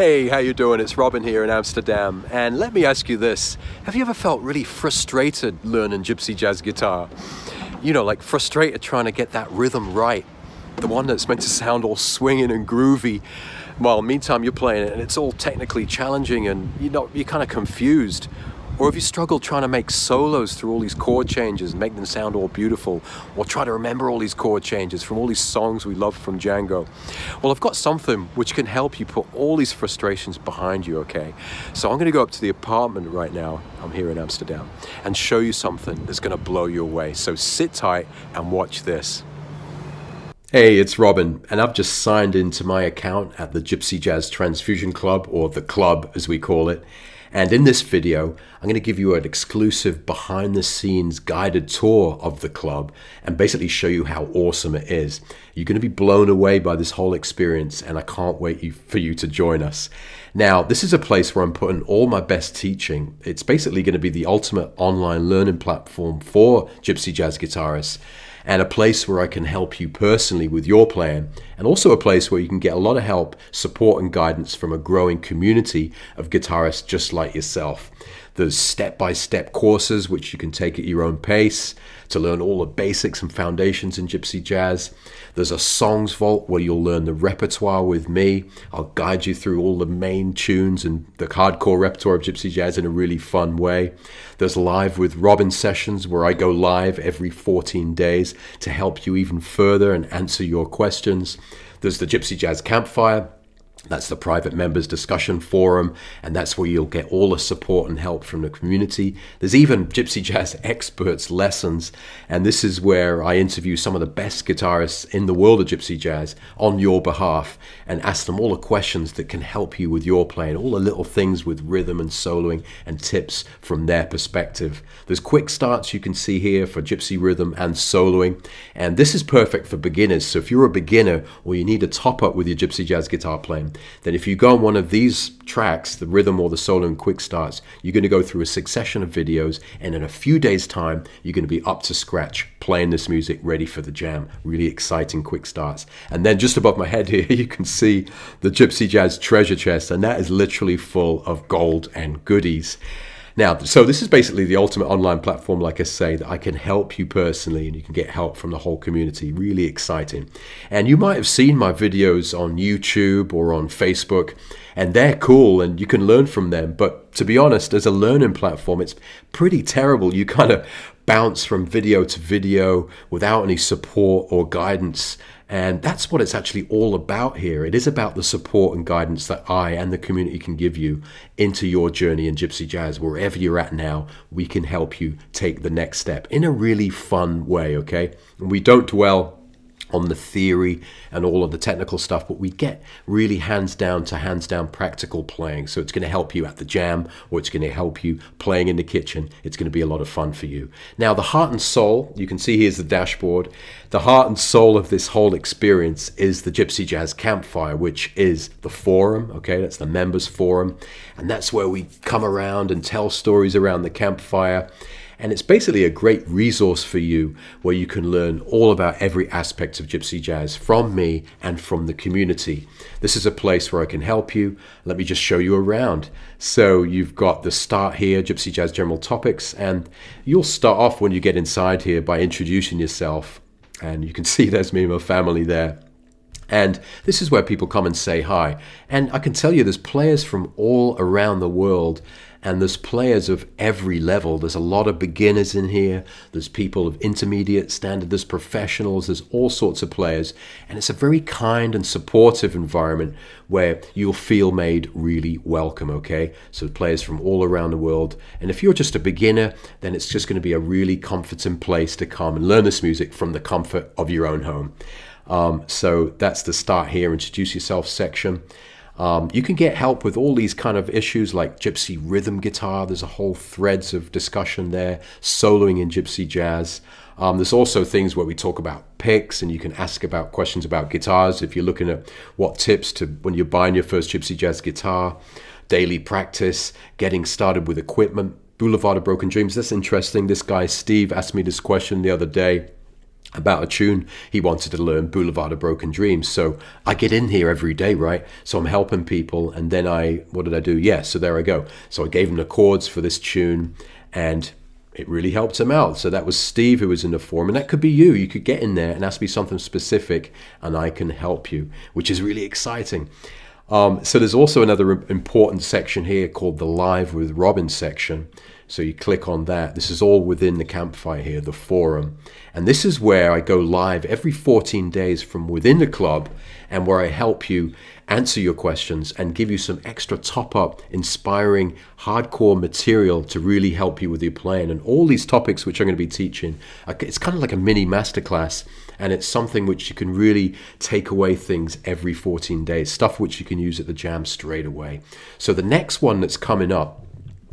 Hey, how you doing? It's Robin here in Amsterdam. And let me ask you this. Have you ever felt really frustrated learning gypsy jazz guitar? You know, like frustrated trying to get that rhythm right. The one that's meant to sound all swinging and groovy. While meantime you're playing it and it's all technically challenging and you're kind of confused. Or have you struggled trying to make solos through all these chord changes and make them sound all beautiful? Or try to remember all these chord changes from all these songs we love from Django? Well, I've got something which can help you put all these frustrations behind you, okay? So I'm gonna go up to the apartment right now, I'm here in Amsterdam, and show you something that's gonna blow you away. So sit tight and watch this. Hey, it's Robin, and I've just signed into my account at the Gypsy Jazz Transfusion Club, or the club as we call it. And in this video, I'm going to give you an exclusive behind-the-scenes guided tour of the club and basically show you how awesome it is. You're going to be blown away by this whole experience, and I can't wait for you to join us. Now, this is a place where I'm putting all my best teaching. It's basically going to be the ultimate online learning platform for gypsy jazz guitarists, and a place where I can help you personally with your playing, and also a place where you can get a lot of help, support and guidance from a growing community of guitarists just like yourself. There's step-by-step courses which you can take at your own pace to learn all the basics and foundations in gypsy jazz. There's a songs vault where you'll learn the repertoire with me. I'll guide you through all the main tunes and the hardcore repertoire of gypsy jazz in a really fun way. There's Live with Robin sessions where I go live every 14 days to help you even further and answer your questions. There's the Gypsy Jazz Campfire. That's the private members discussion forum, and that's where you'll get all the support and help from the community. There's even Gypsy Jazz Experts lessons, and this is where I interview some of the best guitarists in the world of gypsy jazz on your behalf and ask them all the questions that can help you with your playing, all the little things with rhythm and soloing and tips from their perspective. There's quick starts you can see here for gypsy rhythm and soloing, and this is perfect for beginners. So if you're a beginner or you need a top up with your gypsy jazz guitar playing, then if you go on one of these tracks, the rhythm or the solo and quick starts, you're going to go through a succession of videos, and in a few days time you're going to be up to scratch playing this music ready for the jam. Really exciting quick starts. And then just above my head here you can see the Gypsy Jazz treasure chest, and that is literally full of gold and goodies. Now, so this is basically the ultimate online platform, like I say, that I can help you personally, and you can get help from the whole community. Really exciting. And you might have seen my videos on YouTube or on Facebook, and they're cool and you can learn from them. But to be honest, as a learning platform, it's pretty terrible. You kind of bounce from video to video without any support or guidance. And that's what it's actually all about here. It is about the support and guidance that I and the community can give you into your journey in gypsy jazz. Wherever you're at now, we can help you take the next step in a really fun way, okay? And we don't dwell on the theory and all of the technical stuff, but we get really hands down practical playing. So it's going to help you at the jam, or it's going to help you playing in the kitchen. It's going to be a lot of fun for you. Now, the heart and soul, you can see here's the dashboard. The heart and soul of this whole experience is the Gypsy Jazz Campfire, which is the forum, okay? That's the members forum. And that's where we come around and tell stories around the campfire. And it's basically a great resource for you where you can learn all about every aspect of gypsy jazz from me and from the community. This is a place where I can help you. Let me just show you around. So you've got the start here, Gypsy Jazz General Topics, and you'll start off when you get inside here by introducing yourself. And you can see there's me and my family there. And this is where people come and say hi. And I can tell you there's players from all around the world, and there's players of every level. There's a lot of beginners in here. There's people of intermediate standard. There's professionals. There's all sorts of players. And it's a very kind and supportive environment where you'll feel made really welcome, okay? So players from all around the world. And if you're just a beginner, then it's just going to be a really comforting place to come and learn this music from the comfort of your own home. So that's the start here, introduce yourself section. You can get help with all these kind of issues like gypsy rhythm guitar. There's a whole threads of discussion there, soloing in gypsy jazz. There's also things where we talk about picks, and you can ask about questions about guitars if you're looking at what tips to when you're buying your first gypsy jazz guitar, daily practice, getting started with equipment, Boulevard of Broken Dreams. That's interesting. This guy Steve asked me this question the other day. about a tune he wanted to learn, Boulevard of Broken Dreams. So I get in here every day, right? So I'm helping people, and then what did I do? Yeah, so there I go. So I gave him the chords for this tune, and it really helped him out. So that was Steve who was in the forum, and that could be you. You could get in there and ask me something specific, and I can help you, which is really exciting. So there's also another important section here called the Live with Robin section. So you click on that. This is all within the Campfire here, the forum. And this is where I go live every 14 days from within the club, and where I help you answer your questions and give you some extra top-up, inspiring, hardcore material to really help you with your playing. And all these topics which I'm going to be teaching, it's kind of like a mini masterclass, and it's something which you can really take away things every 14 days, stuff which you can use at the jam straight away. So the next one that's coming up,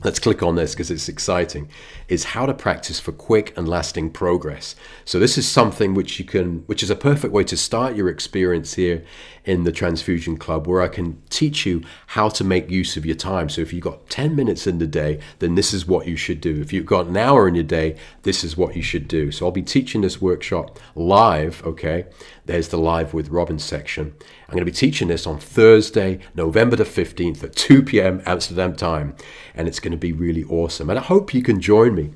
let's click on this because it's exciting, is how to practice for quick and lasting progress. So this is something which is a perfect way to start your experience here in the Transfusion Club, where I can teach you how to make use of your time. So if you've got 10 minutes in the day, then this is what you should do. If you've got an hour in your day, this is what you should do. So I'll be teaching this workshop live, okay? There's the Live with Robin section. I'm going to be teaching this on Thursday, November the 15th at 2 p.m. Amsterdam time, and it's going to be really awesome. And I hope you can join me.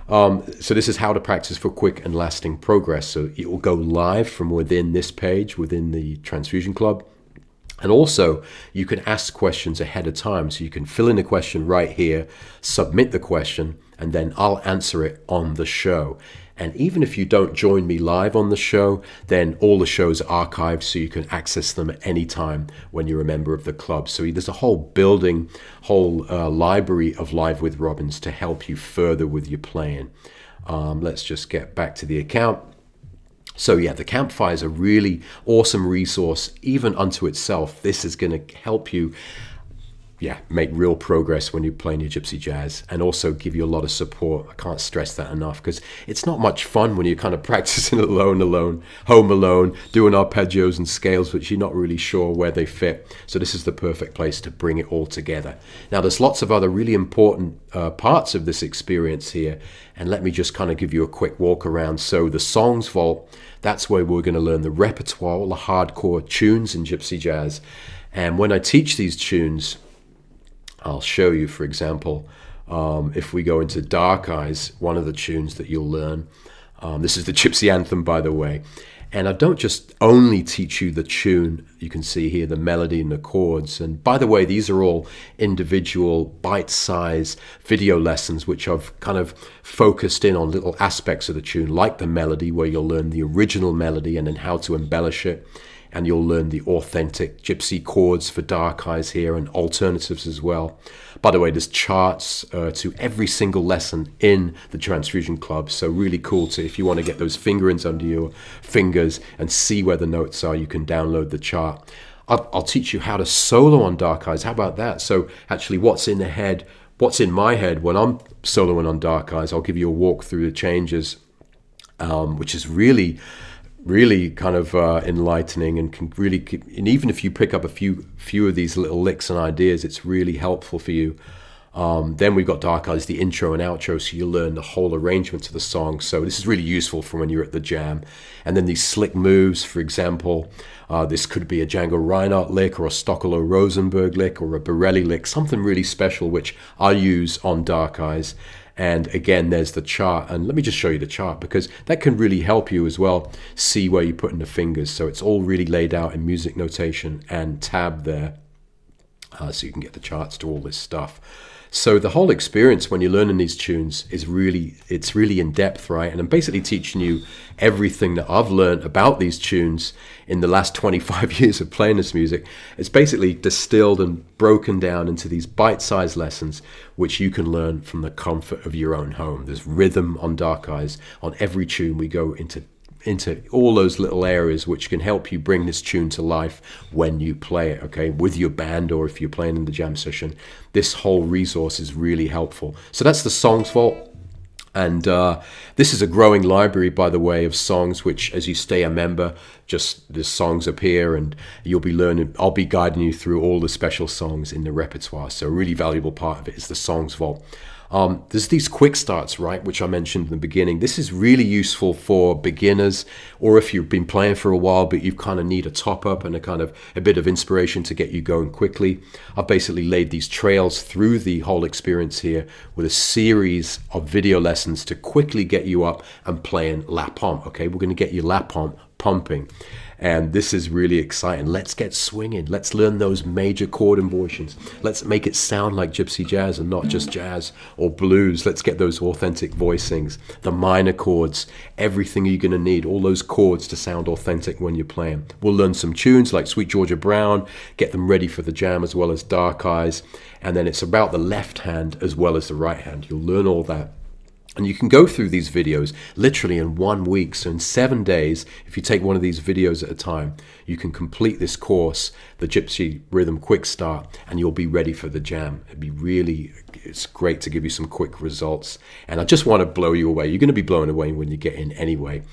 So this is how to practice for quick and lasting progress. So it will go live from within this page, within the Transfusion Club. And also, you can ask questions ahead of time. So you can fill in the question right here, submit the question, and then I'll answer it on the show. And even if you don't join me live on the show, then all the shows are archived, so you can access them at any time when you're a member of the club. So there's a whole library of Live with Robins to help you further with your playing. Let's just get back to the account. So yeah, the Campfire is a really awesome resource, even unto itself. This is going to help you make real progress when you're playing your Gypsy Jazz, and also give you a lot of support. I can't stress that enough, because it's not much fun when you're kind of practicing home alone, doing arpeggios and scales which you're not really sure where they fit. So this is the perfect place to bring it all together. Now there's lots of other really important parts of this experience here, and let me just kind of give you a quick walk around. So the Songs Vault, that's where we're going to learn the repertoire, all the hardcore tunes in Gypsy Jazz. And when I teach these tunes, I'll show you, for example, if we go into Dark Eyes, one of the tunes that you'll learn. This is the Gypsy Anthem, by the way. And I don't just only teach you the tune. You can see here the melody and the chords. And by the way, these are all individual bite-sized video lessons which I've kind of focused in on little aspects of the tune, like the melody, where you'll learn the original melody and then how to embellish it. And you'll learn the authentic Gypsy chords for Dark Eyes here, and alternatives as well. By the way, there's charts to every single lesson in the Transfusion Club, so really cool to, if you want to get those fingerings under your fingers and see where the notes are, you can download the chart. I'll teach you how to solo on Dark Eyes. How about that? So actually what's in my head when I'm soloing on Dark Eyes, I'll give you a walk through the changes, which is really kind of enlightening, and can really and even if you pick up a few of these little licks and ideas, it's really helpful for you. Then we've got Dark Eyes, the intro and outro, so you learn the whole arrangement to the song. So this is really useful for when you're at the jam. And then these slick moves, for example, this could be a Django Reinhardt lick, or a Stockolo Rosenberg lick, or a Borelli lick, something really special which I use on Dark Eyes. And again, there's the chart, and let me just show you the chart, because that can really help you as well see where you're putting the fingers. So it's all really laid out in music notation and tab there, so you can get the charts to all this stuff. So the whole experience when you're learning these tunes is really in depth, right? And I'm basically teaching you everything that I've learned about these tunes in the last 25 years of playing this music. It's basically distilled and broken down into these bite-sized lessons which you can learn from the comfort of your own home. There's rhythm on Dark Eyes. On every tune we go into all those little areas which can help you bring this tune to life when you play it, okay, with your band, or if you're playing in the jam session. This whole resource is really helpful. So that's the Songs Vault. And this is a growing library, by the way, of songs which, as you stay a member, just the songs appear, and you'll be learning. I'll be guiding you through all the special songs in the repertoire. So a really valuable part of it is the Songs Vault. There's these quick starts, right, which I mentioned in the beginning. This is really useful for beginners, or if you've been playing for a while but you kind of need a top up and a bit of inspiration to get you going quickly. I've basically laid these trails through the whole experience here with a series of video lessons to quickly get you up and playing la pompe. Okay, we're going to get you la pompe pumping. And this is really exciting. Let's get swinging. Let's learn those major chord inversions. Let's make it sound like gypsy jazz and not just jazz or blues. Let's get those authentic voicings, the minor chords, everything you're going to need, all those chords to sound authentic when you're playing. We'll learn some tunes like Sweet Georgia Brown, get them ready for the jam, as well as Dark Eyes. And then it's about the left hand as well as the right hand. You'll learn all that. And you can go through these videos literally in 1 week. So in 7 days, if you take one of these videos at a time, you can complete this course, the Gypsy Rhythm Quick Start, and you'll be ready for the jam. It's great to give you some quick results. And I just want to blow you away. You're going to be blown away when you get in anyway.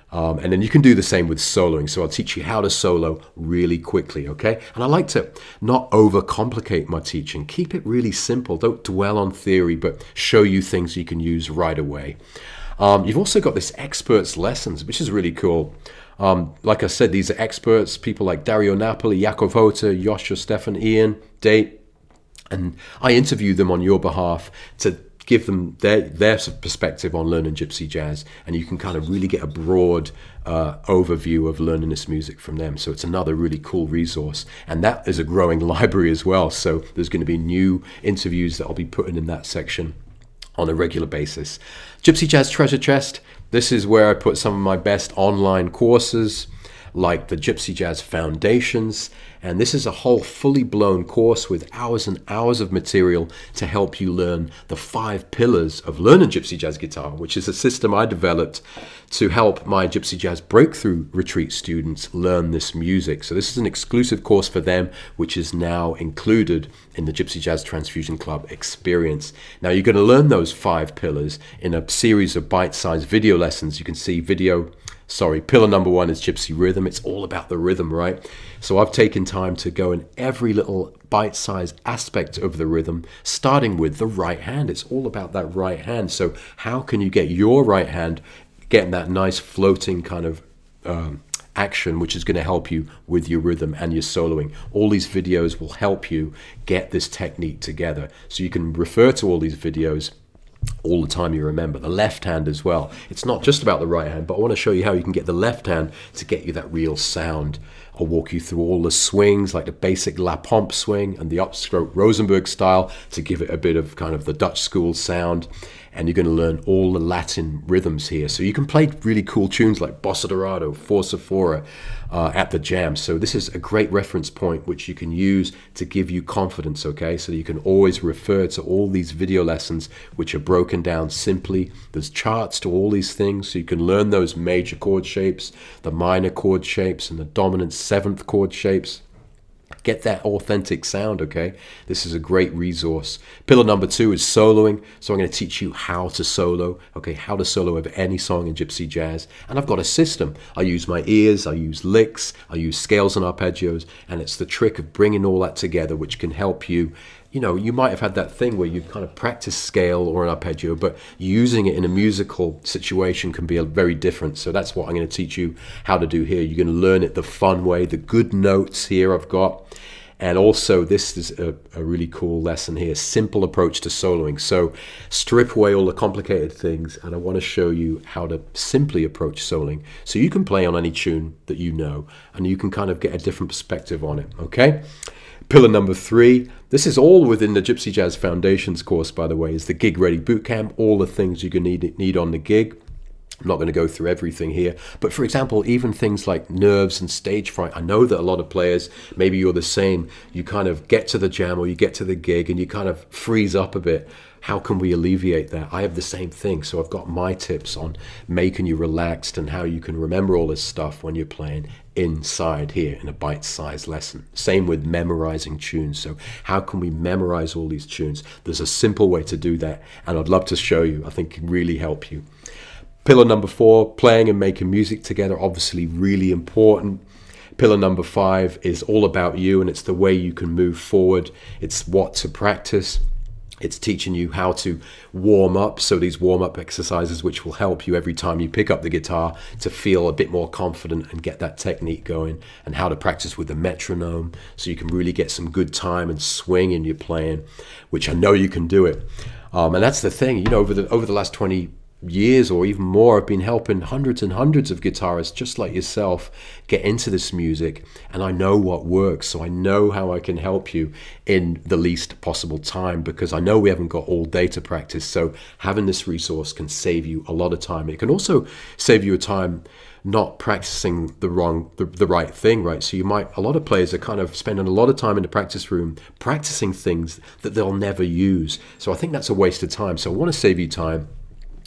And then you can do the same with soloing. So I'll teach you how to solo really quickly, okay? And I like to not overcomplicate my teaching. Keep it really simple. Don't dwell on theory, but show you things you can use right away. You've also got this experts lessons, which is really cool. Like I said, these are experts, people like Dario Napoli, Yakov Hota, Joshua Stefan, Ian, Date. And I interview them on your behalf to give them their perspective on learning gypsy jazz, and you can kind of really get a broad overview of learning this music from them. So it's another really cool resource, and that is a growing library as well. So there's going to be new interviews that I'll be putting in that section on a regular basis. Gypsy Jazz Treasure Chest, this is where I put some of my best online courses, like the Gypsy Jazz Foundations, and this is a whole fully blown course with hours and hours of material to help you learn the 5 pillars of learning gypsy jazz guitar, which is a system I developed to help my Gypsy Jazz Breakthrough Retreat students learn this music. So this is an exclusive course for them, which is now included in the Gypsy Jazz Transfusion Club experience. Now you're going to learn those 5 pillars in a series of bite-sized video lessons. You can see pillar number 1 is gypsy rhythm. It's all about the rhythm, right? So I've taken time to go in every little bite-sized aspect of the rhythm, starting with the right hand. It's all about that right hand. So how can you get your right hand getting that nice floating kind of action, which is going to help you with your rhythm and your soloing. All these videos will help you get this technique together. So you can refer to all these videos all the time. You remember the left hand as well. It's not just about the right hand, but I want to show you how you can get the left hand to get you that real sound. I'll walk you through all the swings, like the basic La Pompe swing and the upstroke Rosenberg style, to give it a bit of kind of the Dutch school sound. And you're going to learn all the Latin rhythms here. So you can play really cool tunes like Bossa Dorado, Forza Fora at the jam. So this is a great reference point which you can use to give you confidence, okay? So you can always refer to all these video lessons which are broken down simply. There's charts to all these things, so you can learn those major chord shapes, the minor chord shapes, and the dominant 7th chord shapes. Get that authentic sound, okay? This is a great resource. Pillar number 2 is soloing. So I'm going to teach you how to solo, okay? How to solo over any song in gypsy jazz. And I've got a system. I use my ears, I use licks, I use scales and arpeggios, and it's the trick of bringing all that together which can help you. You know, you might have had that thing where you kind of practice scale or an arpeggio, but using it in a musical situation can be very different. So that's what I'm going to teach you how to do here. You're going to learn it the fun way, the good notes here I've got. And also this is a really cool lesson here, simple approach to soloing. So strip away all the complicated things, and I want to show you how to simply approach soloing. So you can play on any tune that you know, and you can kind of get a different perspective on it, okay? Pillar number 3, this is all within the Gypsy Jazz Foundations course, by the way, is the Gig Ready Bootcamp, all the things you're going to need on the gig. I'm not going to go through everything here, but for example, even things like nerves and stage fright. I know that a lot of players, maybe you're the same, you kind of get to the jam or you get to the gig and you kind of freeze up a bit. How can we alleviate that? I have the same thing, so I've got my tips on making you relaxed and how you can remember all this stuff when you're playing inside here in a bite-sized lesson. Same with memorizing tunes. So how can we memorize all these tunes? There's a simple way to do that, and I'd love to show you. I think it can really help you. Pillar number 4, playing and making music together, obviously really important. Pillar number 5 is all about you, and it's the way you can move forward. It's what to practice. It's teaching you how to warm up. So these warm-up exercises, which will help you every time you pick up the guitar to feel a bit more confident and get that technique going, and how to practice with the metronome so you can really get some good time and swing in your playing, which I know you can do it. And that's the thing, you know, over the last 20 years or even more, I've been helping hundreds and hundreds of guitarists just like yourself get into this music, and I know what works, so I know how I can help you in the least possible time, because I know we haven't got all day to practice. So having this resource can save you a lot of time. It can also save you a time not practicing the right thing, right? So a lot of players are kind of spending a lot of time in the practice room practicing things that they'll never use. So I think that's a waste of time. So I want to save you time,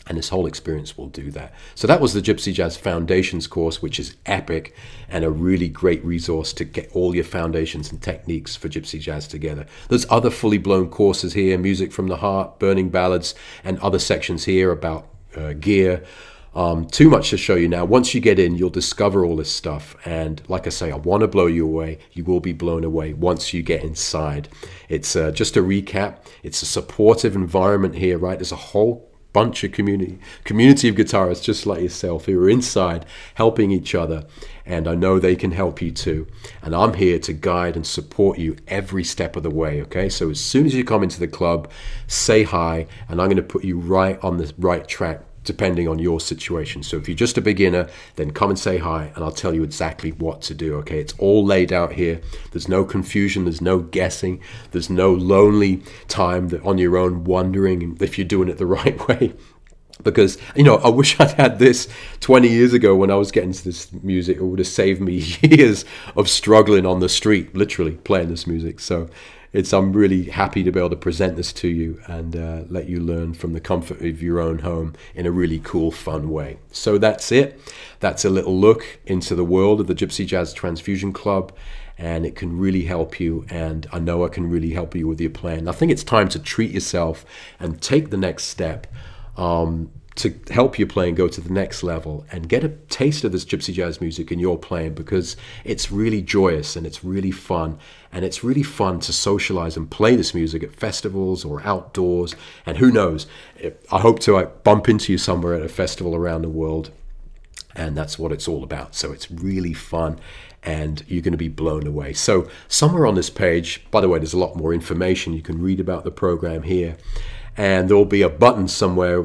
and this whole experience will do that. So that was the Gypsy Jazz Foundations course, which is epic and a really great resource to get all your foundations and techniques for Gypsy Jazz together. There's other fully blown courses here, Music from the Heart, Burning Ballads, and other sections here about gear. Too much to show you now. Once you get in, you'll discover all this stuff. And like I say, I want to blow you away. You will be blown away once you get inside. It's just a recap. It's a supportive environment here, right? There's a whole bunch of community of guitarists just like yourself who are inside helping each other, and I know they can help you too, and I'm here to guide and support you every step of the way. Okay, so as soon as you come into the club, say hi, and I'm going to put you right on the right track depending on your situation. So if you're just a beginner, then come and say hi, and I'll tell you exactly what to do. Okay, it's all laid out here. There's no confusion, there's no guessing, there's no lonely time that on your own wondering if you're doing it the right way. Because, you know, I wish I'd had this 20 years ago when I was getting to this music. It would have saved me years of struggling on the street, literally playing this music. So I'm really happy to be able to present this to you and let you learn from the comfort of your own home in a really cool, fun way. So that's it. That's a little look into the world of the Gypsy Jazz Transfusion Club, and it can really help you, and I know I can really help you with your plan. I think it's time to treat yourself and take the next step to help your playing go to the next level and get a taste of this Gypsy Jazz music in your playing, because it's really joyous and it's really fun, and it's really fun to socialize and play this music at festivals or outdoors. And who knows, I hope to bump into you somewhere at a festival around the world, and that's what it's all about. So it's really fun and you're going to be blown away. So somewhere on this page, by the way, there's a lot more information. You can read about the program here. And there'll be a button somewhere,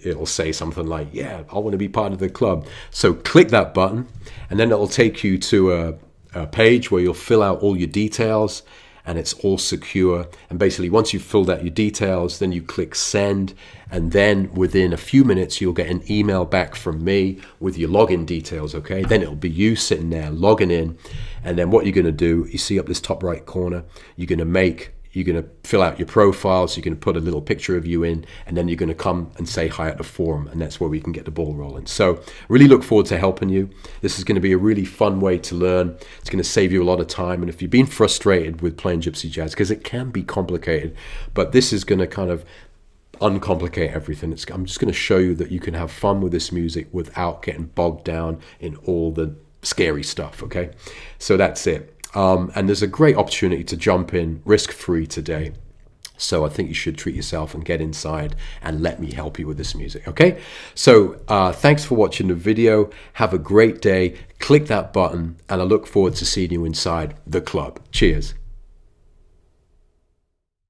it'll say something like, yeah, I want to be part of the club. So click that button, and then it'll take you to a page where you'll fill out all your details, and it's all secure. And basically, once you've filled out your details, then you click send, and then within a few minutes, you'll get an email back from me with your login details, okay? Then it'll be you sitting there logging in, and then what you're going to do, you see up this top right corner, you're going to fill out your profiles, you're going to put a little picture of you in, and then you're going to come and say hi at the forum, and that's where we can get the ball rolling. So really look forward to helping you. This is going to be a really fun way to learn. It's going to save you a lot of time, and if you've been frustrated with playing Gypsy Jazz, because it can be complicated, but this is going to kind of uncomplicate everything. I'm just going to show you that you can have fun with this music without getting bogged down in all the scary stuff, okay? So that's it. And there's a great opportunity to jump in risk-free today. So I think you should treat yourself and get inside and let me help you with this music, okay? So thanks for watching the video. Have a great day. Click that button, and I look forward to seeing you inside the club. Cheers.